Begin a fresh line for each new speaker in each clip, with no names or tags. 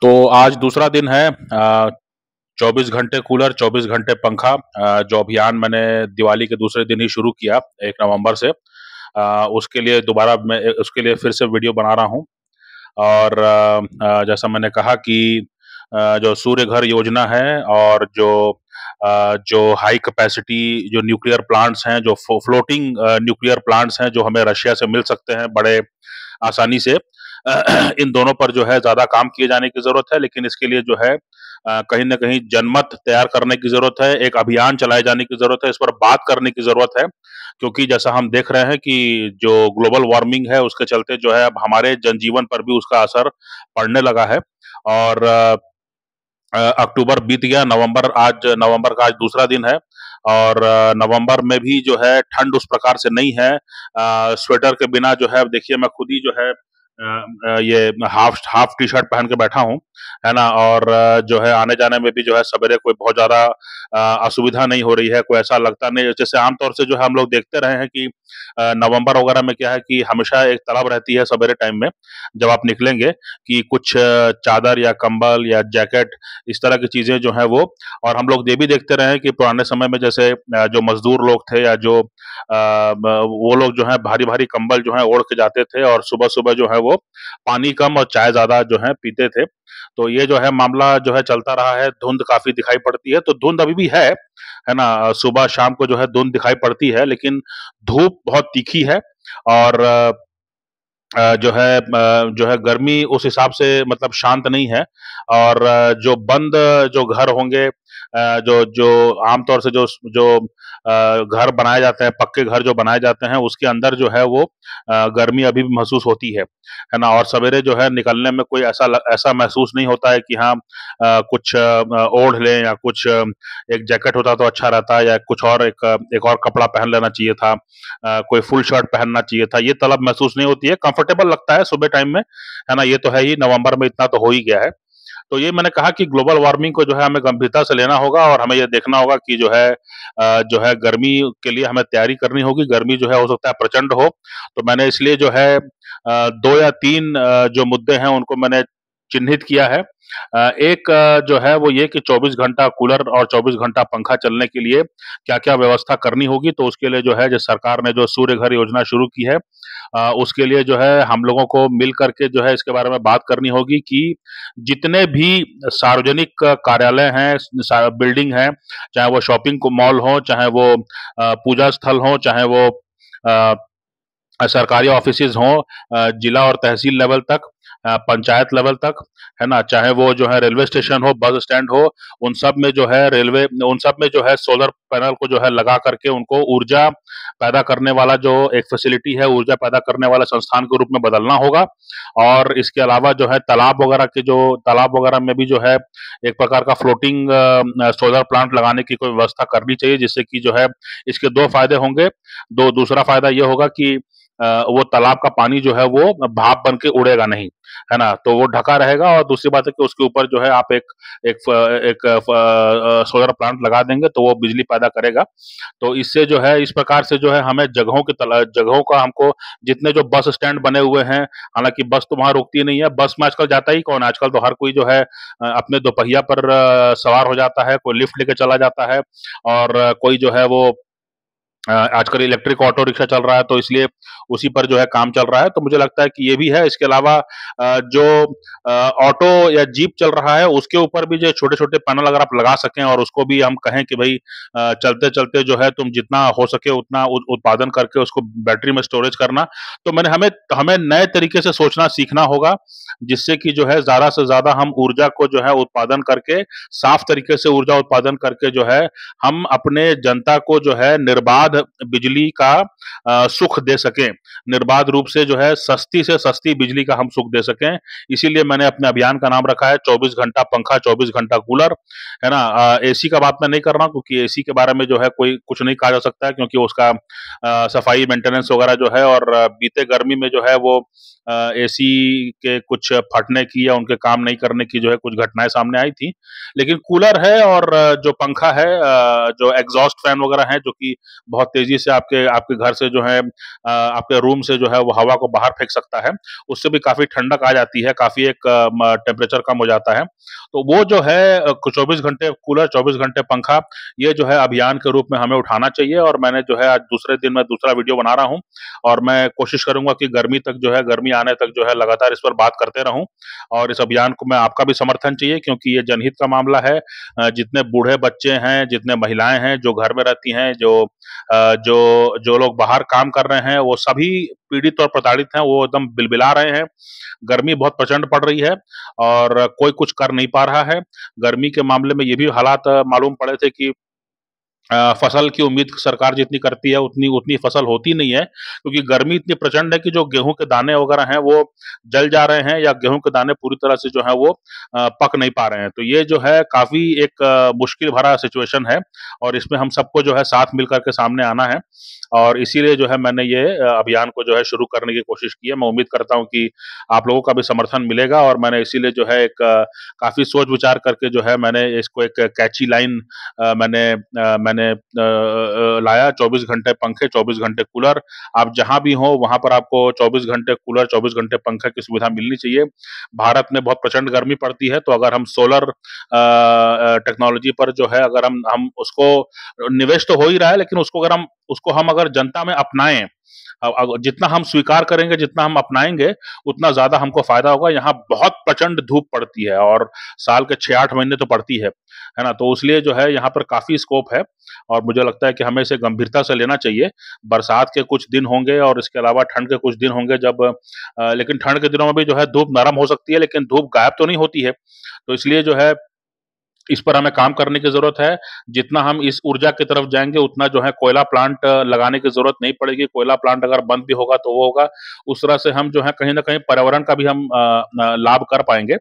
तो आज दूसरा दिन है। 24 घंटे कूलर, 24 घंटे पंखा। जो अभियान मैंने दिवाली के दूसरे दिन ही शुरू किया 1 नवंबर से, उसके लिए दोबारा मैं उसके लिए फिर से वीडियो बना रहा हूँ। और जैसा मैंने कहा कि जो सूर्य घर योजना है और जो हाई कैपेसिटी जो न्यूक्लियर प्लांट्स हैं, जो फ्लोटिंग न्यूक्लियर प्लांट्स हैं, जो हमें रशिया से मिल सकते हैं बड़े आसानी से, इन दोनों पर जो है ज़्यादा काम किए जाने की ज़रूरत है। लेकिन इसके लिए जो है कहीं न कहीं जनमत तैयार करने की ज़रूरत है, एक अभियान चलाए जाने की ज़रूरत है, इस पर बात करने की ज़रूरत है। क्योंकि जैसा हम देख रहे हैं कि जो ग्लोबल वार्मिंग है, उसके चलते जो है अब हमारे जनजीवन पर भी उसका असर पड़ने लगा है। और अक्टूबर बीत गया, नवंबर का आज दूसरा दिन है। और नवंबर में भी जो है ठंड उस प्रकार से नहीं है। स्वेटर के बिना जो है, अब देखिए मैं खुद ही जो है ये हाफ हाफ टी शर्ट पहन के बैठा हूँ, है ना। और जो है आने जाने में भी जो है सवेरे कोई बहुत ज्यादा असुविधा नहीं हो रही है, कोई ऐसा लगता नहीं। जैसे आमतौर से जो है हम लोग देखते रहे हैं कि नवंबर वगैरह में क्या है कि हमेशा एक तलब रहती है सवेरे टाइम में जब आप निकलेंगे, कि कुछ चादर या कंबल या जैकेट, इस तरह की चीजें जो है वो। और हम लोग ये भी देखते रहे हैं कि पुराने समय में जैसे जो मजदूर लोग थे या जो वो लोग जो है भारी भारी कंबल जो है ओढ़ के जाते थे, और सुबह सुबह जो है वो पानी कम और चाय ज्यादा जो है पीते थे। तो ये जो है मामला जो है चलता रहा है। धुंध काफी दिखाई पड़ती है, तो धुंध अभी भी है ना। सुबह शाम को जो है धुंध दिखाई पड़ती है, लेकिन धूप बहुत तीखी है। और जो है गर्मी उस हिसाब से मतलब शांत नहीं है। और जो बंद जो घर होंगे, जो जो आमतौर से जो जो घर बनाए जाते हैं, पक्के घर जो बनाए जाते हैं, उसके अंदर जो है वो गर्मी अभी भी महसूस होती है ना। और सवेरे जो है निकलने में कोई ऐसा महसूस नहीं होता है कि हाँ कुछ ओढ़ लें या कुछ एक जैकेट होता तो अच्छा रहता, या कुछ और एक और कपड़ा पहन लेना चाहिए था, कोई फुल शर्ट पहनना चाहिए था। ये तलब महसूस नहीं होती है, कंफर्टेबल लगता है सुबह टाइम में, है ना। ये तो है ही, नवंबर में इतना तो हो ही गया है। तो ये मैंने कहा कि ग्लोबल वार्मिंग को जो है हमें गंभीरता से लेना होगा, और हमें ये देखना होगा कि जो है गर्मी के लिए हमें तैयारी करनी होगी। गर्मी जो है हो सकता है प्रचंड हो। तो मैंने इसलिए जो है 2 या 3 जो मुद्दे हैं उनको मैंने चिन्हित किया है। एक जो है वो ये कि 24 घंटा कूलर और 24 घंटा पंखा चलने के लिए क्या-क्या व्यवस्था करनी होगी। तो उसके लिए जो है, जो सरकार ने जो सूर्य घर योजना शुरू की है, उसके लिए जो है हम लोगों को मिल करके जो है इसके बारे में बात करनी होगी कि जितने भी सार्वजनिक कार्यालय हैं, बिल्डिंग हैं, चाहे वो शॉपिंग को मॉल हो, चाहे वो पूजा स्थल हो, चाहे वो सरकारी ऑफिसेज हों, जिला और तहसील लेवल तक, पंचायत लेवल तक, है ना, चाहे वो जो है रेलवे स्टेशन हो, बस स्टैंड हो, उन सब में जो है सोलर पैनल को जो है लगा करके उनको ऊर्जा पैदा करने वाला जो एक फैसिलिटी है, ऊर्जा पैदा करने वाला संस्थान के रूप में बदलना होगा। और इसके अलावा जो है तालाब वगैरह में भी जो है एक प्रकार का फ्लोटिंग सोलर प्लांट लगाने की कोई व्यवस्था करनी चाहिए, जिससे कि जो है इसके 2 फायदे होंगे। दूसरा फायदा ये होगा कि वो तालाब का पानी जो है वो भाप बन के उड़ेगा नहीं, है ना? तो वो ढका रहेगा। और दूसरी बात है कि उसके ऊपर जो है आप एक सोलर प्लांट लगा देंगे तो वो बिजली पैदा करेगा। तो इससे जो है, इस प्रकार से जो है हमें जगहों का हमको, जितने जो बस स्टैंड बने हुए हैं, हालाँकि बस तो वहाँ रुकती नहीं है, बस में आजकल जाता ही कौन है? आजकल तो हर कोई जो है अपने दोपहिया पर सवार हो जाता है, कोई लिफ्ट लेके चला जाता है, और कोई जो है वो आजकल इलेक्ट्रिक ऑटो रिक्शा चल रहा है, तो इसलिए उसी पर जो है काम चल रहा है। तो मुझे लगता है कि ये भी है। इसके अलावा जो ऑटो या जीप चल रहा है, उसके ऊपर भी जो छोटे-छोटे पैनल अगर आप लगा सकें, और उसको भी हम कहें कि भई चलते-चलते जो है तुम जितना हो सके उतना उत्पादन करके उसको बैटरी में स्टोरेज करना। तो हमें हमें नए तरीके से सोचना सीखना होगा, जिससे कि जो है ज़्यादा से ज़्यादा हम ऊर्जा को जो है उत्पादन करके, साफ तरीके से ऊर्जा उत्पादन करके जो है हम अपने जनता को जो है निर्बाध बिजली का सुख दे सकें। निर्बाध रूप से जो है सस्ती से सस्ती बिजली का हम सुख दे सकें। इसीलिए मैंने अपने अभियान का नाम रखा है 24 घंटा पंखा, 24 घंटा कूलर, है ना। एसी का बात मैं नहीं कर रहा हूँ, क्योंकि एसी के बारे में जो है कोई कुछ नहीं कहा जा सकता है, क्योंकि उसका सफाई मेंटेनेंस वगैरह जो है, और बीते गर्मी में जो है वो एसी के कुछ फटने की या उनके काम नहीं करने की जो है कुछ घटनाएं सामने आई थी। लेकिन कूलर है, और जो पंखा है, जो एग्जॉस्ट फैन वगैरह हैं, जो कि बहुत बहुत तेज़ी से आपके आपके घर से जो है आपके रूम से जो है वो हवा को बाहर फेंक सकता है। उससे भी काफ़ी ठंडक आ जाती है, काफ़ी एक टेम्परेचर कम हो जाता है। तो वो जो है 24 घंटे कूलर, 24 घंटे पंखा, ये जो है अभियान के रूप में हमें उठाना चाहिए और मैंने जो है आज दूसरे दिन मैं दूसरा वीडियो बना रहा हूँ और मैं कोशिश करूँगा कि गर्मी आने तक जो है लगातार इस पर बात करते रहूँ और इस अभियान को मैं आपका भी समर्थन चाहिए क्योंकि ये जनहित का मामला है। जितने बूढ़े बच्चे हैं, जितने महिलाएँ हैं जो घर में रहती हैं, जो लोग बाहर काम कर रहे हैं, वो सभी पीड़ित और प्रताड़ित हैं, वो एकदम बिलबिला रहे हैं। गर्मी बहुत प्रचंड पड़ रही है और कोई कुछ कर नहीं पा रहा है। गर्मी के मामले में ये भी हालात मालूम पड़े थे कि फसल की उम्मीद सरकार जितनी करती है उतनी उतनी फसल होती नहीं है क्योंकि गर्मी इतनी प्रचंड है कि जो गेहूं के दाने वगैरह हैं वो जल जा रहे हैं या गेहूं के दाने पूरी तरह से जो है वो पक नहीं पा रहे हैं। तो ये जो है काफी एक मुश्किल भरा सिचुएशन है और इसमें हम सबको जो है साथ मिलकर के सामने आना है और इसीलिए जो है मैंने ये अभियान को जो है शुरू करने की कोशिश की है। मैं उम्मीद करता हूँ कि आप लोगों का भी समर्थन मिलेगा और मैंने इसीलिए जो है एक काफी सोच विचार करके जो है मैंने इसको एक कैची लाइन मैंने लाया। 24 घंटे पंखे, 24 घंटे कूलर। आप जहाँ भी हो वहाँ पर आपको 24 घंटे कूलर, 24 घंटे पंखे की सुविधा मिलनी चाहिए। भारत में बहुत प्रचंड गर्मी पड़ती है, तो अगर हम सोलर टेक्नोलॉजी पर जो है अगर हम उसको निवेश तो हो ही रहा है, लेकिन उसको हम अगर जनता में अपनाएँ, जितना हम स्वीकार करेंगे, जितना हम अपनाएँगे, उतना ज़्यादा हमको फ़ायदा होगा। यहाँ बहुत प्रचंड धूप पड़ती है और साल के 6-8 महीने तो पड़ती है ना? तो इसलिए जो है यहाँ पर काफ़ी स्कोप है और मुझे लगता है कि हमें इसे गंभीरता से लेना चाहिए। बरसात के कुछ दिन होंगे और इसके अलावा ठंड के कुछ दिन होंगे जब लेकिन ठंड के दिनों में भी जो है धूप नरम हो सकती है, लेकिन धूप गायब तो नहीं होती है। तो इसलिए जो है इस पर हमें काम करने की ज़रूरत है। जितना हम इस ऊर्जा की तरफ जाएँगे उतना जो है कोयला प्लांट लगाने की ज़रूरत नहीं पड़ेगी। कोयला प्लांट अगर बंद भी होगा तो वो होगा। उस तरह से हम जो है कहीं न कहीं पर्यावरण का भी हम लाभ कर पाएँगे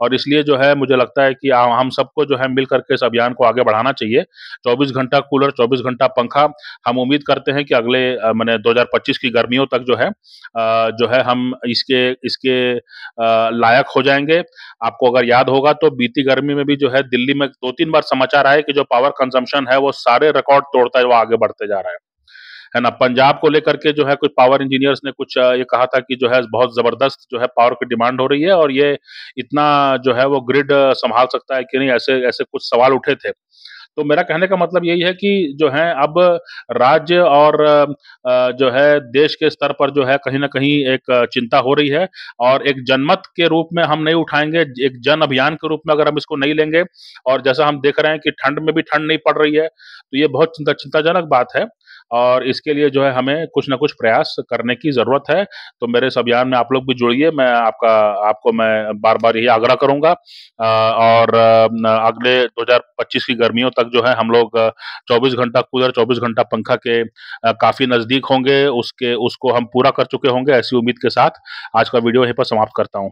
और इसलिए जो है मुझे लगता है कि हम सबको जो है मिल कर के इस अभियान को आगे बढ़ाना चाहिए। 24 घंटा कूलर, 24 घंटा पंखा, हम उम्मीद करते हैं कि अगले माने 2025 की गर्मियों तक जो है हम इसके इसके लायक हो जाएँगे। आपको अगर याद होगा तो बीती गर्मी में भी जो है दिल्ली में 2-3 बार समाचार आए कि जो पावर कंजम्पशन है वो सारे रिकॉर्ड तोड़ता हुआ आगे बढ़ते जा रहा है ना? पंजाब को लेकर के जो है कुछ पावर इंजीनियर्स ने कुछ ये कहा था कि जो है बहुत ज़बरदस्त जो है पावर की डिमांड हो रही है और ये इतना जो है वो ग्रिड सँभाल सकता है कि नहीं, ऐसे ऐसे कुछ सवाल उठे थे। तो मेरा कहने का मतलब यही है कि जो है अब राज्य और जो है देश के स्तर पर जो है कहीं न कहीं एक चिंता हो रही है और एक जनमत के रूप में हम नहीं उठाएँगे, एक जन अभियान के रूप में अगर हम इसको नहीं लेंगे और जैसा हम देख रहे हैं कि ठंड में भी ठंड नहीं पड़ रही है, तो ये बहुत चिंताजनक बात है और इसके लिए जो है हमें कुछ न कुछ प्रयास करने की ज़रूरत है। तो मेरे इस अभियान में आप लोग भी जुड़िए, मैं आपको मैं बार-बार यही आग्रह करूँगा और अगले 2025 की गर्मियों तक जो है हम लोग 24 घंटा कूलर, 24 घंटा पंखा के काफ़ी नज़दीक होंगे, उसको हम पूरा कर चुके होंगे, ऐसी उम्मीद के साथ आज का वीडियो यहीं पर समाप्त करता हूँ।